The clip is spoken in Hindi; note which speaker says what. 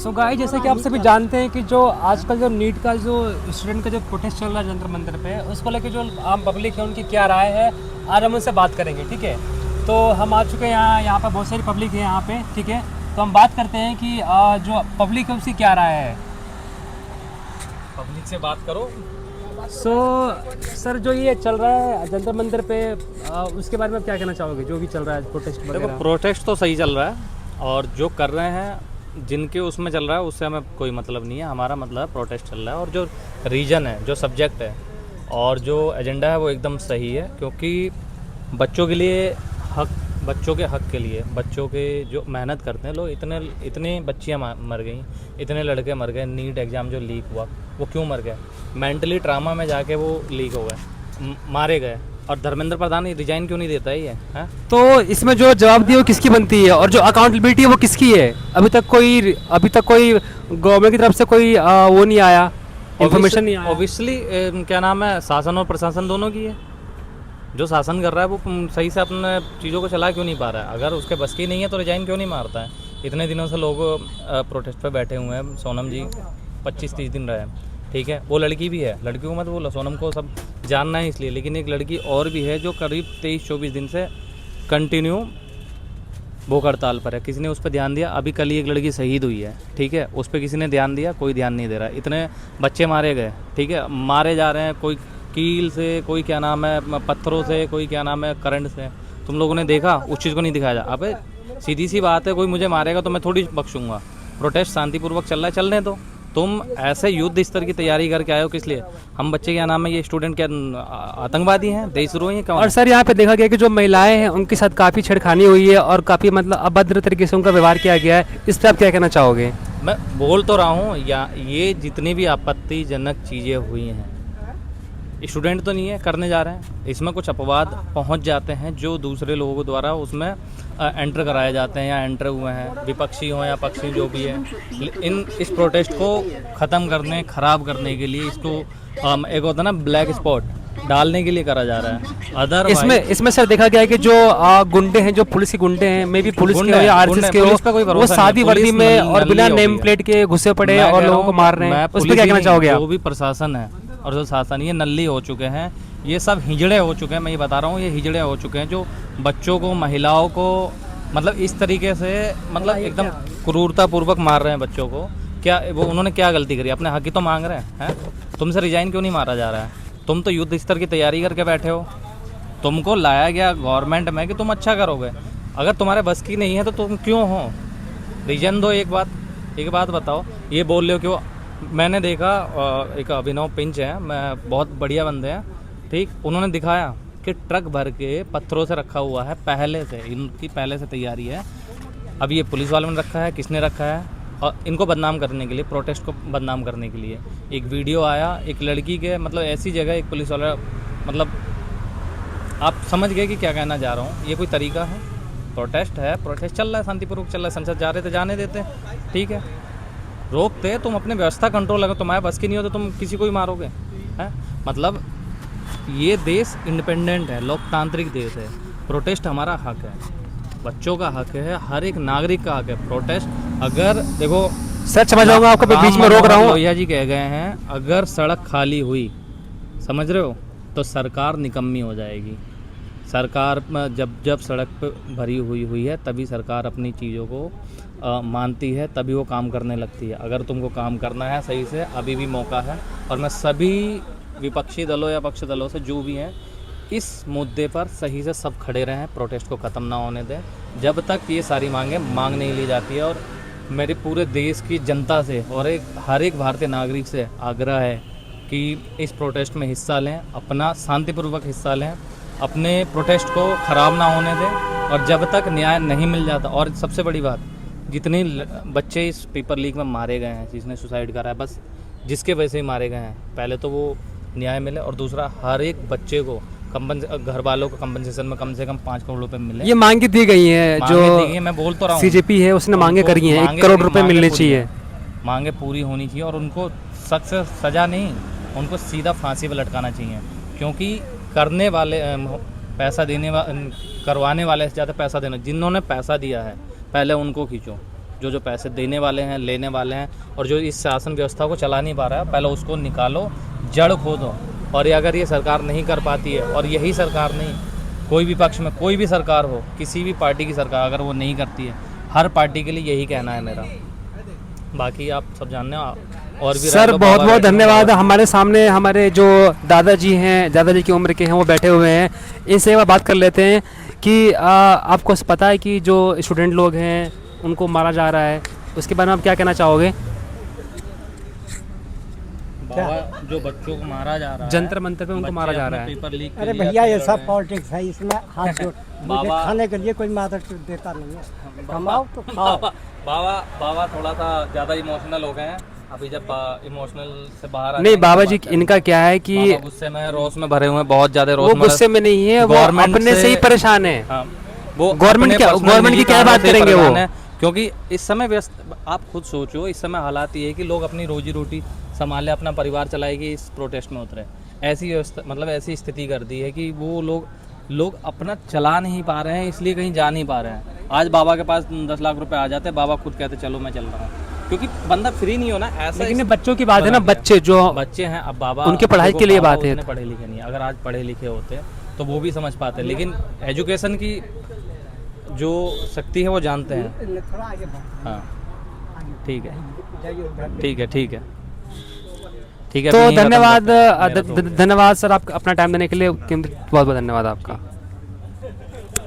Speaker 1: सो गाइस, जैसे कि आप सभी जानते हैं कि जो आजकल जो नीट का जो स्टूडेंट का जो प्रोटेस्ट चल रहा है जंतर मंतर पे, उसको लेकर जो आम पब्लिक है उनकी क्या राय है, आज हम उनसे बात करेंगे। ठीक है, तो हम आ चुके हैं यहाँ पर बहुत सारी पब्लिक है यहाँ पे। ठीक है, तो हम बात करते हैं कि जो पब्लिक है उसकी क्या राय है।
Speaker 2: पब्लिक से बात करो।
Speaker 1: सर, जो ये चल रहा है जंतर मंतर पे, उसके बारे में आप क्या कहना चाहोगे, जो भी चल रहा है प्रोटेस्ट
Speaker 2: देखो,
Speaker 1: वगैरह?
Speaker 2: प्रोटेस्ट तो सही चल रहा है और जो कर रहे हैं जिनके उसमें चल रहा है उससे हमें कोई मतलब नहीं है। हमारा मतलब प्रोटेस्ट चल रहा है और जो रीजन है, जो सब्जेक्ट है और जो एजेंडा है वो एकदम सही है, क्योंकि बच्चों के लिए हक, बच्चों के हक के लिए, बच्चों के जो मेहनत करते हैं लोग, इतने बच्चियाँ मर गई, इतने लड़के मर गए। नीट एग्ज़ाम जो लीक हुआ वो क्यों मर गए? मेंटली ट्रामा में जाके वो लीक हो गए, मारे गए। और धर्मेंद्र प्रधान रिजाइन क्यों नहीं देता है ये है?
Speaker 1: तो इसमें जो जवाब दी वो किसकी बनती है और जो अकाउंटेबिलिटी है वो किसकी है? अभी तक कोई गवर्नमेंट की तरफ से कोई वो नहीं आया, इन्फॉर्मेशन नहीं आया।
Speaker 2: ऑब्वियसली क्या नाम है, शासन और प्रशासन दोनों की है। जो शासन कर रहा है वो सही से अपने चीज़ों को चला क्यों नहीं पा रहा है? अगर उसके बस की नहीं है तो रिजाइन क्यों नहीं मारता है? इतने दिनों से लोग प्रोटेस्ट पे बैठे हुए हैं। सोनम जी 25-30 दिन रहे, ठीक है। वो लड़की भी है, लड़की को मत बोलो, सोनम को सब जानना है इसलिए, लेकिन एक लड़की और भी है जो करीब 23-24 दिन से कंटिन्यू भूख हड़ताल पर है। किसी ने उस पर ध्यान दिया? अभी कल ही एक लड़की शहीद हुई है, ठीक है, उस पर किसी ने ध्यान दिया? कोई ध्यान नहीं दे रहा। इतने बच्चे मारे गए, ठीक है, मारे जा रहे हैं, कोई कील से, कोई क्या नाम है पत्थरों से, कोई क्या नाम है करंट से। तुम लोगों ने देखा? उस चीज़ को नहीं दिखाया जा। अबे सीधी सी बात है, कोई मुझे मारेगा तो मैं थोड़ी बख्शूंगा। प्रोटेस्ट शांतिपूर्वक चल रहा है, चलने दो। तुम ऐसे युद्ध स्तर की तैयारी करके आए हो किस लिए? हम बच्चे क्या नाम है, ये स्टूडेंट क्या आतंकवादी हैं, देशद्रोही हैं?
Speaker 1: और सर, यहाँ पे देखा गया कि जो महिलाएं हैं उनके साथ काफ़ी छेड़खानी हुई है और काफ़ी मतलब अभद्र तरीके से उनका व्यवहार किया गया है। इस पर आप क्या कहना चाहोगे?
Speaker 2: मैं बोल तो रहा हूँ, या ये जितनी भी आपत्तिजनक चीज़ें हुई हैं, स्टूडेंट तो नहीं है करने जा रहे हैं, इसमें कुछ अपवाद पहुंच जाते हैं जो दूसरे लोगों द्वारा उसमें एंटर कराए जाते हैं या एंटर हुए हैं, विपक्षी हों या पक्षी जो भी है। इस प्रोटेस्ट को ख़त्म करने, ख़राब करने के लिए इसको एक होता है ना ब्लैक स्पॉट डालने के लिए करा जा रहा है। अदरवाइज
Speaker 1: इसमें सर देखा गया है कि जो गुंडे हैं, जो पुलिस के गुंडे हैं, मे भी पुलिस के हो या आरएसएस के हो, वो सादी वर्दी में और बिना नेम प्लेट के घुसे पड़े और लोगों को मार रहे हैं। उस पर क्या कहना चाहोगे आप?
Speaker 2: जो भी प्रशासन है और जो शासन, ये नल्ली हो चुके हैं, ये सब हिजड़े हो चुके हैं। मैं ये बता रहा हूँ, ये हिजड़े हो चुके हैं जो बच्चों को, महिलाओं को मतलब इस तरीके से, मतलब एकदम क्रूरतापूर्वक मार रहे हैं बच्चों को। क्या वो उन्होंने क्या गलती करी? अपने हक ही तो मांग रहे हैं। तुमसे रिजाइन क्यों नहीं मारा जा रहा है? तुम तो युद्ध स्तर की तैयारी करके बैठे हो। तुमको लाया गया गवर्नमेंट में कि तुम अच्छा करोगे। अगर तुम्हारे बस की नहीं है तो तुम क्यों हो? रीजन दो। एक बात बताओ, ये बोल रहे हो कि वो, मैंने देखा एक अभिनव पिंच है, मैं बहुत बढ़िया बंदे हैं, ठीक, उन्होंने दिखाया कि ट्रक भर के पत्थरों से रखा हुआ है, पहले से इनकी पहले से तैयारी है। अब ये पुलिस वालों ने रखा है, किसने रखा है? और इनको बदनाम करने के लिए, प्रोटेस्ट को बदनाम करने के लिए एक वीडियो आया एक लड़की के, मतलब ऐसी जगह एक पुलिस वाला, मतलब आप समझ गए कि क्या कहना जा रहा हूँ। ये कोई तरीका है? प्रोटेस्ट है, प्रोटेस्ट चल रहा है, शांतिपूर्वक चल रहा है, संसद जा रहे थे, जाने देते, ठीक है, रोकते। तुम अपने व्यवस्था कंट्रोल लगा, तुम्हारे बस की नहीं हो तो तुम किसी को ही मारोगे, हैं? मतलब ये देश इंडिपेंडेंट है, लोकतांत्रिक देश है। प्रोटेस्ट हमारा हक है, बच्चों का हक है, हर एक नागरिक का हक है प्रोटेस्ट। अगर देखो
Speaker 1: सर, समझ जाऊंगा, आपको बीच में रोक रहा हूँ।
Speaker 2: लोहिया जी कह गए हैं, अगर सड़क खाली हुई, समझ रहे हो, तो सरकार निकम्मी हो जाएगी। सरकार जब सड़क पे भरी हुई है तभी सरकार अपनी चीज़ों को मानती है, तभी वो काम करने लगती है। अगर तुमको काम करना है सही से, अभी भी मौका है। और मैं सभी विपक्षी दलों या पक्ष दलों से जो भी हैं, इस मुद्दे पर सही से सब खड़े रहें, प्रोटेस्ट को ख़त्म ना होने दें जब तक ये सारी मांग नहीं ली जाती है। और मेरे पूरे देश की जनता से और हर एक भारतीय नागरिक से आग्रह है कि इस प्रोटेस्ट में हिस्सा लें, अपना शांतिपूर्वक हिस्सा लें, अपने प्रोटेस्ट को ख़राब ना होने दें। और जब तक न्याय नहीं मिल जाता, और सबसे बड़ी बात, जितने बच्चे इस पेपर लीक में मारे गए हैं, जिसने सुसाइड करा है, बस जिसके वजह से ही मारे गए हैं, पहले तो वो न्याय मिले, और दूसरा हर एक बच्चे को घर वालों को कंपनसेशन में कम से कम 5 करोड़ रुपए मिले।
Speaker 1: ये मांगे दी गई हैं, जो
Speaker 2: मैं बोल तो रहा हूँ,
Speaker 1: सीजेपी है उसने मांगे करी हैं, 1 करोड़ रुपए मिलने चाहिए,
Speaker 2: मांगे पूरी होनी चाहिए। और उनको सख्त से सज़ा नहीं, उनको सीधा फांसी पर लटकाना चाहिए। क्योंकि करने वाले, पैसा देने करवाने वाले से ज़्यादा पैसा देना, जिन्होंने पैसा दिया है पहले उनको खींचो, जो जो पैसे देने वाले हैं, लेने वाले हैं, और जो इस शासन व्यवस्था को चला नहीं पा रहा है, पहले उसको निकालो, जड़ खोदो। और ये अगर ये सरकार नहीं कर पाती है, और यही सरकार नहीं, कोई भी पक्ष में कोई भी सरकार हो, किसी भी पार्टी की सरकार अगर वो नहीं करती है, हर पार्टी के लिए यही कहना है मेरा। बाकी आप सब जानने हो। और भी
Speaker 1: सर बहुत बहुत धन्यवाद। हमारे सामने हमारे जो दादाजी हैं, दादाजी की उम्र के हैं, वो बैठे हुए हैं। इनसे एक बार बात कर लेते हैं कि आपको पता है कि जो स्टूडेंट लोग हैं उनको मारा जा रहा है, उसके बारे में आप क्या कहना चाहोगे?
Speaker 2: बाबा, जो बच्चों को मारा जा रहा है
Speaker 1: जंतर मंतर पे उनको मारा जा रहा है।
Speaker 2: पेपर लीक
Speaker 3: अरे भैया ये सब पॉलिटिक्स है, इसमें हाथ जोड़। मुझे
Speaker 2: बाबा-
Speaker 3: खाने के लिए कोई मदद देता नहीं है, कमाओ तो खाओ।
Speaker 2: बाबा थोड़ा सा ज़्यादा इमोशनल हो गए हैं अभी, जब इमोशनल से बाहर
Speaker 1: नहीं बाबा जी, इनका क्या है कि
Speaker 2: बाबा गुस्से में, रोष में भरे हुए हैं, बहुत ज़्यादा रोष
Speaker 1: वो
Speaker 2: में।
Speaker 1: गुस्से में नहीं है, वो
Speaker 2: गवर्नमेंट
Speaker 1: अपने से ही परेशान है।
Speaker 2: हाँ, वो
Speaker 1: गवर्नमेंट
Speaker 2: अपने
Speaker 1: क्या-
Speaker 2: personal
Speaker 1: गवर्नमेंट की
Speaker 2: निजी
Speaker 1: क्या
Speaker 2: कारणों
Speaker 1: बात
Speaker 2: से
Speaker 1: करेंगे वो?
Speaker 2: परेशान है, क्योंकि इस समय व्यस्त, आप खुद सोचो, इस समय हालात ये है कि लोग अपनी रोजी रोटी संभाले, अपना परिवार चलाएगी, इस प्रोटेस्ट में उतरे। ऐसी व्यवस्था, मतलब ऐसी स्थिति कर दी है कि वो लोग अपना चला नहीं पा रहे हैं, इसलिए कहीं जा नहीं पा रहे हैं। आज बाबा के पास 10 लाख रुपए आ जाते, बाबा खुद कहते चलो मैं चल रहा हूँ, क्योंकि बंदा फ्री नहीं होना ऐसा।
Speaker 1: लेकिन ये बच्चों की बात है ना, बच्चे जो
Speaker 2: बच्चे हैं, अब बाबा
Speaker 1: उनके पढ़ाई
Speaker 2: देखो,
Speaker 1: के लिए
Speaker 2: बाबा
Speaker 1: बात है।
Speaker 2: उतने पढ़े लिखे नहीं, अगर आज पढ़े लिखे होते तो वो भी समझ पाते, लेकिन एजुकेशन की जो शक्ति है वो जानते हैं।
Speaker 3: थोड़ा आगे बढ़।
Speaker 2: हाँ ठीक है,
Speaker 3: जाइए उधर।
Speaker 2: ठीक है, ठीक है, ठीक है।
Speaker 1: तो
Speaker 2: अभी यहीं खत्म
Speaker 1: धन्यवाद
Speaker 2: करते हैं। मेरा तो-
Speaker 1: धन्यवाद सर, आप अपना टाइम देने के लिए बहुत बहुत धन्यवाद आपका।